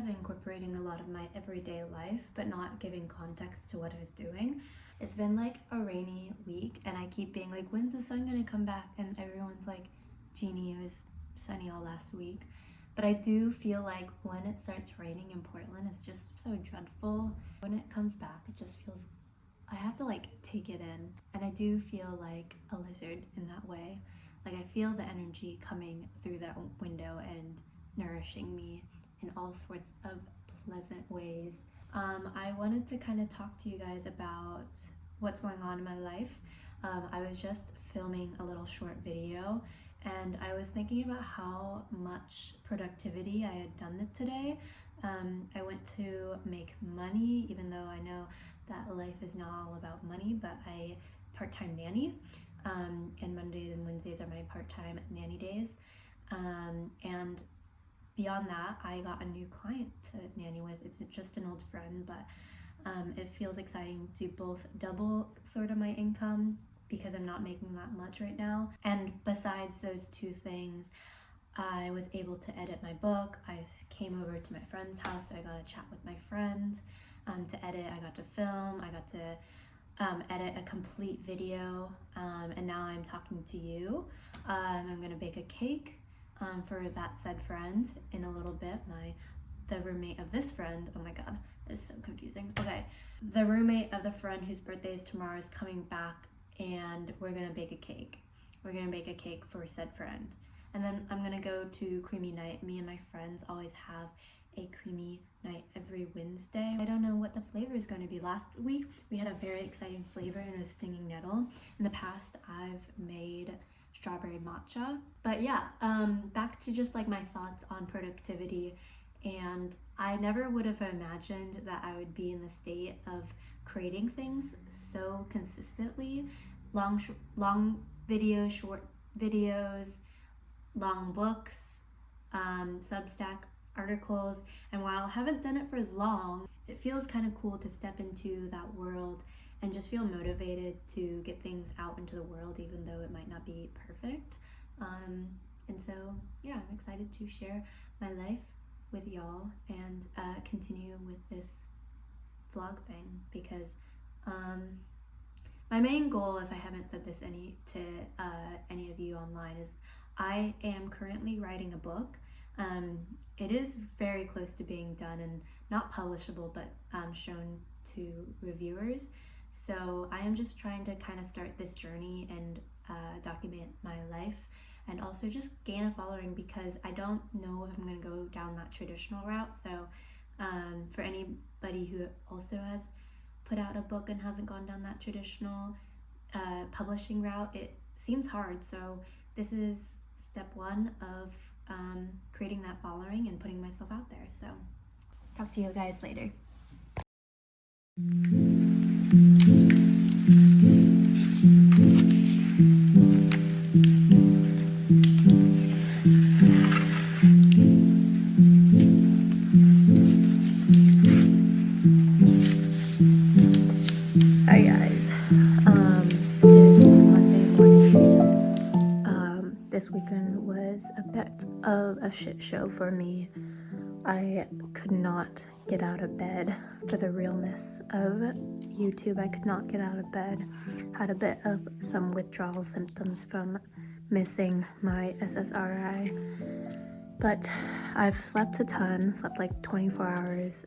Incorporating a lot of my everyday life but not giving context to what I was doing. It's been like a rainy week and I keep being like, when's the sun gonna come back? And everyone's like, Jeannie, it was sunny all last week. But I do feel like when it starts raining in Portland, it's just so dreadful. When it comes back, it just feels, I have to like take it in. And I do feel like a lizard in that way. Like I feel the energy coming through that window and nourishing me in all sorts of pleasant ways. I wanted to kind of talk to you guys about what's going on in my life. I was just filming a little short video and I was thinking about how much productivity I had done today. I went to make money, even though I know that life is not all about money, but I part-time nanny, and Mondays and Wednesdays are my part-time nanny days. And beyond that, I got a new client to nanny with. It's just an old friend, but it feels exciting to both double sort of my income because I'm not making that much right now. And besides those two things, I was able to edit my book. I came over to my friend's house, so I got to chat with my friend. To edit, I got to film, I got to edit a complete video, and now I'm talking to you. I'm gonna bake a cake for that said friend in a little bit. The roommate of this friend, oh my god, it's so confusing. Okay, the roommate of the friend whose birthday is tomorrow is coming back and we're gonna bake a cake. We're gonna bake a cake for said friend. And then I'm gonna go to creamy night. Me and my friends always have a creamy night every Wednesday. I don't know what the flavor is going to be. Last week we had a very exciting flavor and it was stinging nettle. In the past I've made strawberry matcha. But yeah, back to just like my thoughts on productivity. And I never would have imagined that I would be in the state of creating things so consistently. Long videos, short videos, long books, Substack articles. And while I haven't done it for long, it feels kind of cool to step into that world and just feel motivated to get things out into the world, even though it might not be perfect. And so yeah, I'm excited to share my life with y'all and continue with this vlog thing, because my main goal, if I haven't said this to any of you online, is I am currently writing a book. It is very close to being done and not publishable, but shown to reviewers. So I am just trying to kind of start this journey and document my life and also just gain a following, because I don't know if I'm going to go down that traditional route. So for anybody who also has put out a book and hasn't gone down that traditional publishing route, it seems hard. So this is step one of creating that following and putting myself out there. So talk to you guys later. Hi guys, it is Monday morning. This weekend was a bit of a shit show for me. I could not get out of bed for the realness of YouTube. I could not get out of bed. Had a bit of some withdrawal symptoms from missing my SSRI. But I've slept a ton, slept like 24 hours.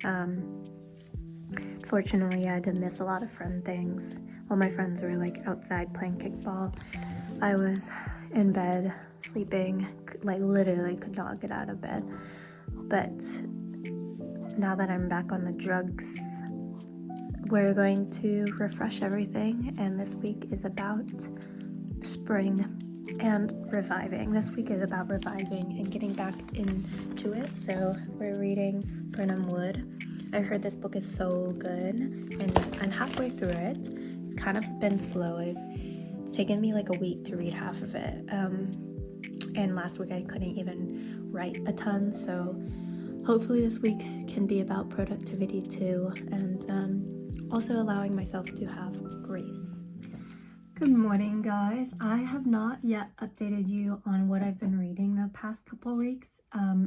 Fortunately, I did miss a lot of friend things. While my friends were like outside playing kickball, I was in bed, sleeping, like literally could not get out of bed. But now that I'm back on the drugs, we're going to refresh everything, and this week is about spring. and reviving. This week is about reviving and getting back into it. So we're reading Burnham Wood. I heard this book is so good, and I'm halfway through it. It's kind of been slow. It's taken me like a week to read half of it. And last week I couldn't even write a ton, so hopefully this week can be about productivity too, and also allowing myself to have grace. Good morning, guys. I have not yet updated you on what I've been reading the past couple weeks.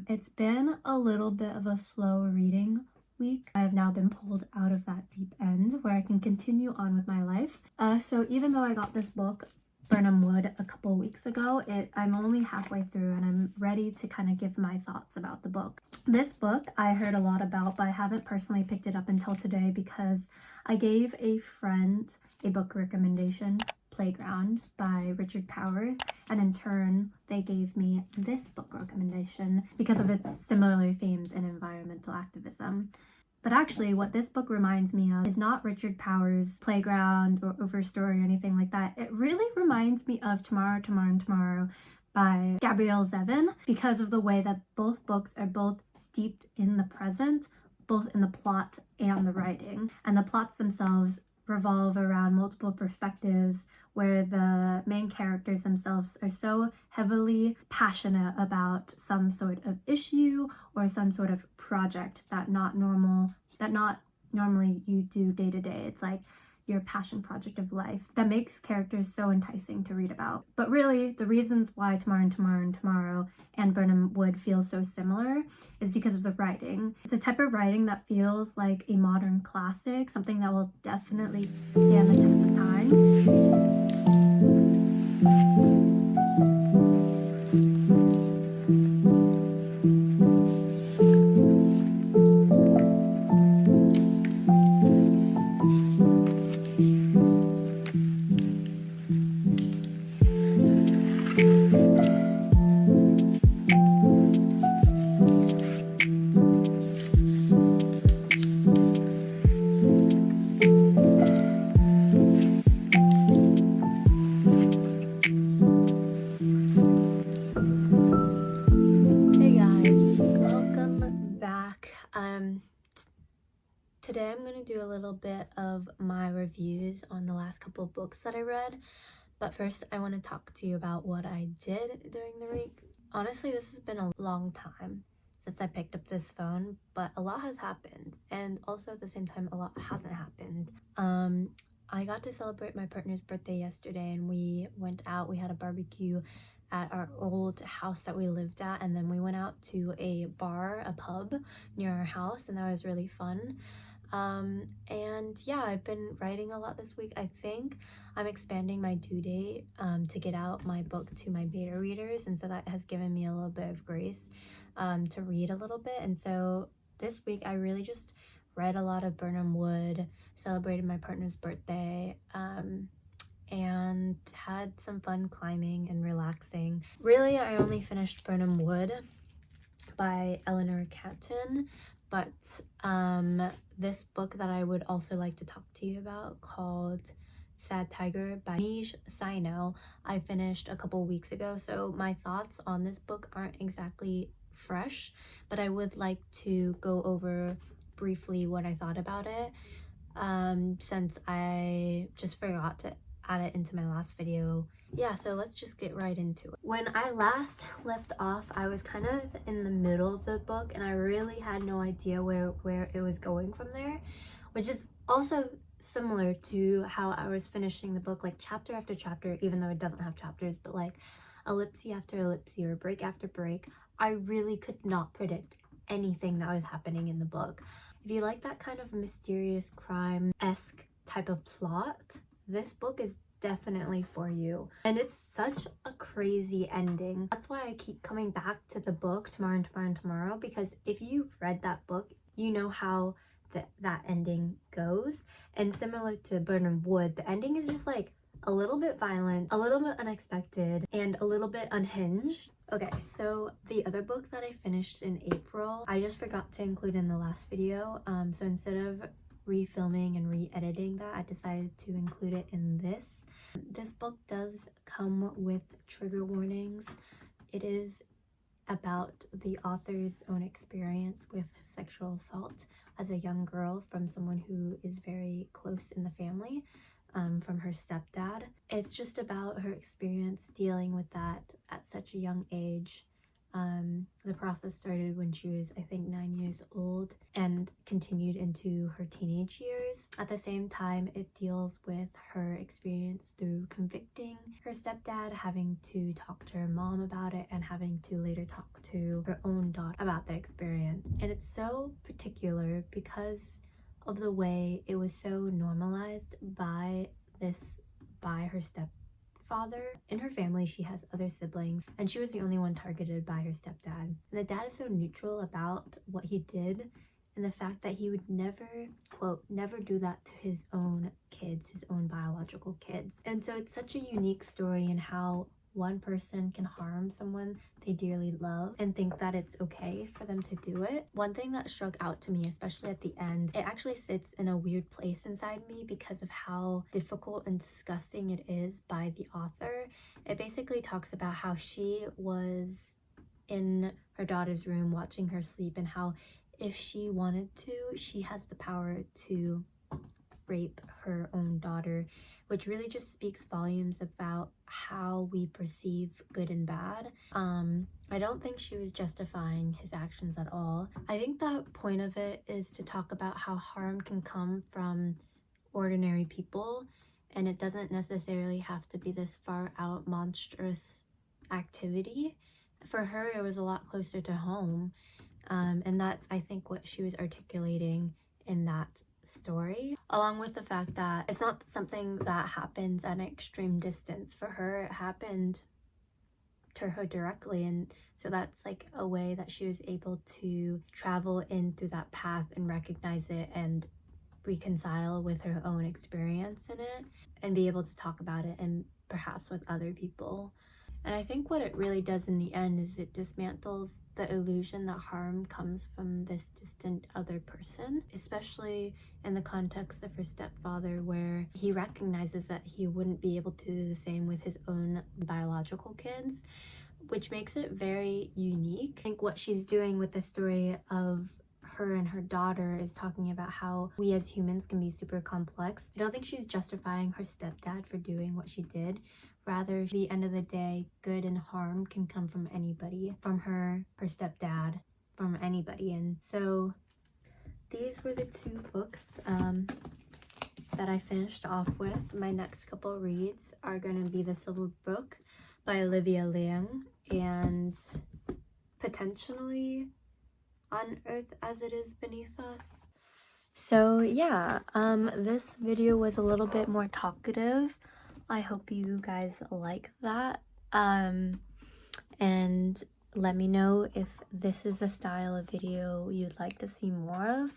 It's been a little bit of a slow reading week. I have now been pulled out of that deep end where I can continue on with my life. So even though I got this book, Burnham Wood, a couple weeks ago, I'm only halfway through and I'm ready to kind of give my thoughts about the book. This book I heard a lot about, but I haven't personally picked it up until today because I gave a friend a book recommendation, Playground by Richard Power, and in turn they gave me this book recommendation because of its similar themes in environmental activism. But actually, what this book reminds me of is not Richard Power's Playground or Overstory or anything like that. It really reminds me of Tomorrow by Gabrielle Zevin because of the way that both books are both steeped in the present, both in the plot and the writing. And the plots themselves revolve around multiple perspectives where the main characters themselves are so heavily passionate about some sort of issue or some sort of project that not normally you do day to day. It's like your passion project of life that makes characters so enticing to read about. But really, the reasons why Tomorrow and Burnham Wood feel so similar is because of the writing. It's a type of writing that feels like a modern classic, something that will definitely stand the test of time. Today I'm going to do a little bit of my reviews on the last couple of books that I read, but first I want to talk to you about what I did during the week. Honestly, this has been a long time since I picked up this phone, but a lot has happened, and also at the same time a lot hasn't happened. I got to celebrate my partner's birthday yesterday, and we went out. We had a barbecue at our old house that we lived at, and then we went out to a pub near our house, and that was really fun. And yeah, I've been writing a lot this week. I think I'm expanding my due date to get out my book to my beta readers, and so that has given me a little bit of grace to read a little bit. And so this week I really just read a lot of Burnham Wood, celebrated my partner's birthday, and had some fun climbing and relaxing. Really, I only finished Burnham Wood by Eleanor Catton, but this book that I would also like to talk to you about, called Sad Tiger by Nij Sino, I finished a couple weeks ago, so my thoughts on this book aren't exactly fresh, but I would like to go over briefly what I thought about it, since I just forgot to add it into my last video. Yeah, so let's just get right into it. When I last left off, I was kind of in the middle of the book and I really had no idea where it was going from there, which is also similar to how I was finishing the book, like chapter after chapter, even though it doesn't have chapters, but like ellipse after ellipse or break after break. I really could not predict anything that was happening in the book. If you like that kind of mysterious crime-esque type of plot, this book is definitely for you. And it's such a crazy ending. That's why I keep coming back to the book Tomorrow, because if you've read that book, you know how that ending goes. And similar to Burnham Wood, the ending is just like a little bit violent, a little bit unexpected, and a little bit unhinged. Okay, so the other book that I finished in April, I just forgot to include in the last video. So instead of refilming and re-editing that, I decided to include it in this. This book does come with trigger warnings. It is about the author's own experience with sexual assault as a young girl from someone who is very close in the family, from her stepdad. It's just about her experience dealing with that at such a young age. The process started when she was, I think, 9 years old and continued into her teenage years. At the same time, it deals with her experience through convicting her stepdad, having to talk to her mom about it, and having to later talk to her own daughter about the experience. And it's so particular because of the way it was so normalized by her stepfather. In her family, she has other siblings, and she was the only one targeted by her stepdad. And the dad is so neutral about what he did, and the fact that he would never, quote, never do that to his own kids, his own biological kids. And so it's such a unique story in how one person can harm someone they dearly love and think that it's okay for them to do it. One thing that struck out to me, especially at the end, it actually sits in a weird place inside me because of how difficult and disgusting it is by the author. It basically talks about how she was in her daughter's room watching her sleep, and how if she wanted to, she has the power to rape her own daughter, which really just speaks volumes about how we perceive good and bad. I don't think she was justifying his actions at all. I think the point of it is to talk about how harm can come from ordinary people, and it doesn't necessarily have to be this far out monstrous activity. For her, it was a lot closer to home, and that's, I think, what she was articulating in that story, along with the fact that it's not something that happens at an extreme distance. For her, it happened to her directly, and so that's like a way that she was able to travel in through that path and recognize it and reconcile with her own experience in it, and be able to talk about it, and perhaps with other people. And I think what it really does in the end is it dismantles the illusion that harm comes from this distant other person, especially in the context of her stepfather, where he recognizes that he wouldn't be able to do the same with his own biological kids, which makes it very unique. I think what she's doing with the story of her and her daughter is talking about how we as humans can be super complex. I don't think she's justifying her stepdad for doing what she did. Rather, at the end of the day, good and harm can come from anybody, from her stepdad, from anybody. And so these were the two books that I finished off with. My next couple reads are going to be The Silver Book by Olivia Liang and potentially On Earth as It Is Beneath Us. So yeah, this video was a little bit more talkative. I hope you guys like that. And let me know if this is a style of video you'd like to see more of.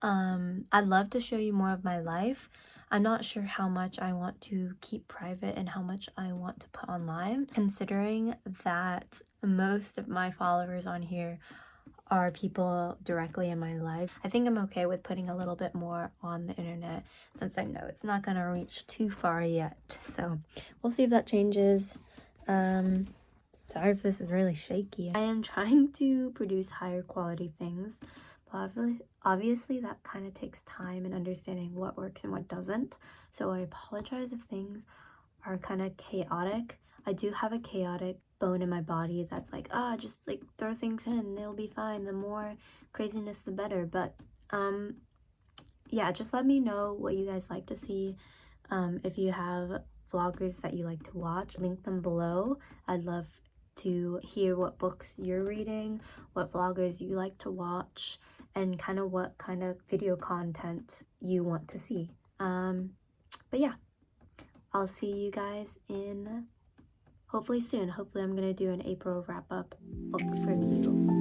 I'd love to show you more of my life. I'm not sure how much I want to keep private and how much I want to put online, considering that most of my followers on here are people directly in my life. I think I'm okay with putting a little bit more on the internet, since I know it's not gonna reach too far yet. So we'll see if that changes. Sorry if this is really shaky. I am trying to produce higher quality things, but obviously that kind of takes time and understanding what works and what doesn't. So I apologize if things are kind of chaotic. I do have a chaotic bone in my body that's like, just like throw things in, it'll be fine. The more craziness, the better. But yeah, just let me know what you guys like to see. If you have vloggers that you like to watch, link them below. I'd love to hear what books you're reading, what vloggers you like to watch, and kind of what kind of video content you want to see. But yeah, I'll see you guys in hopefully soon. Hopefully I'm gonna do an April wrap-up book review.